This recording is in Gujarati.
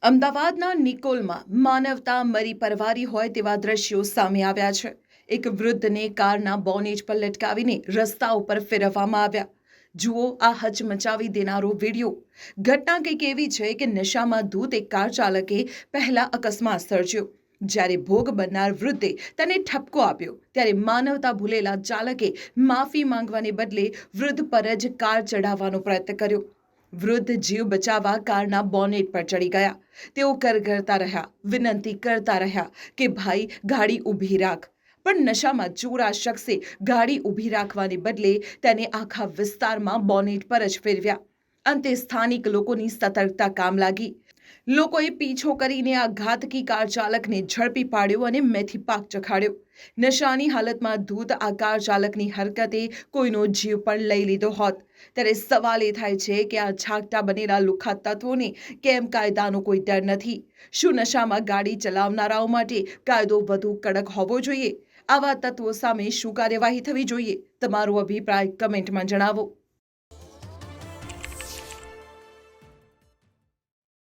અમદાવાદના નિકોલમાં માનવતા મરી પરવારી હોય તેવા દ્રશ્યો સામે આવ્યા છે। એક વૃદ્ધને કારના બોનેટ પર લટકાવીને રસ્તા ઉપર ફેરવવામાં આવ્યા। જુઓ આ હચમચાવી દેનારો વિડીયો। ઘટના કંઈક એવી છે કે નશામાં ધૂત એક કાર ચાલકે પહેલા અકસ્માત સર્જ્યો। જ્યારે ભોગ બનનાર વૃદ્ધે તેને ઠપકો આપ્યો ત્યારે માનવતા ભૂલેલા ચાલકે માફી માંગવાને બદલે વૃદ્ધ પર જ કાર ચઢાવવાનો પ્રયત્ન કર્યો। વૃદ્ધ જીવ બચાવવા કારના બોનેટ પર ચડી ગયા। તેઓ કરગરતા રહ્યા, વિનંતી કરતા રહ્યા કે ભાઈ ગાડી ઊભી રાખ, પણ નશામાં ચોર આ શખ્સે ગાડી ઊભી રાખવાને બદલે તેને આખા વિસ્તારમાં બોનેટ પર જ ફેરવ્યા। અંતે સ્થાનિક લોકોની સતર્કતા કામ લાગી। લોકોએ પીછો કરીને આ ઘાતકી કાર ચાલકને ઝડપી પાડ્યો અને મેથી પાક ચખાડ્યો। નશાની હાલતમાં ધૂત આ કાર ચાલકની હરકતે કોઈનો જીવ પણ લઈ લીધો હોત। ત્યારે સવાલ એ થાય છે કે આ ઝાકટા બનેલા લુખ્ખા તત્વોને કેમ કાયદાનો કોઈ ડર નથી? શું નશામાં ગાડી ચલાવનારાઓ માટે કાયદો વધુ કડક હોવો જોઈએ? આવા તત્વો સામે શું કાર્યવાહી થવી જોઈએ? તમારો અભિપ્રાય કમેન્ટમાં જણાવો।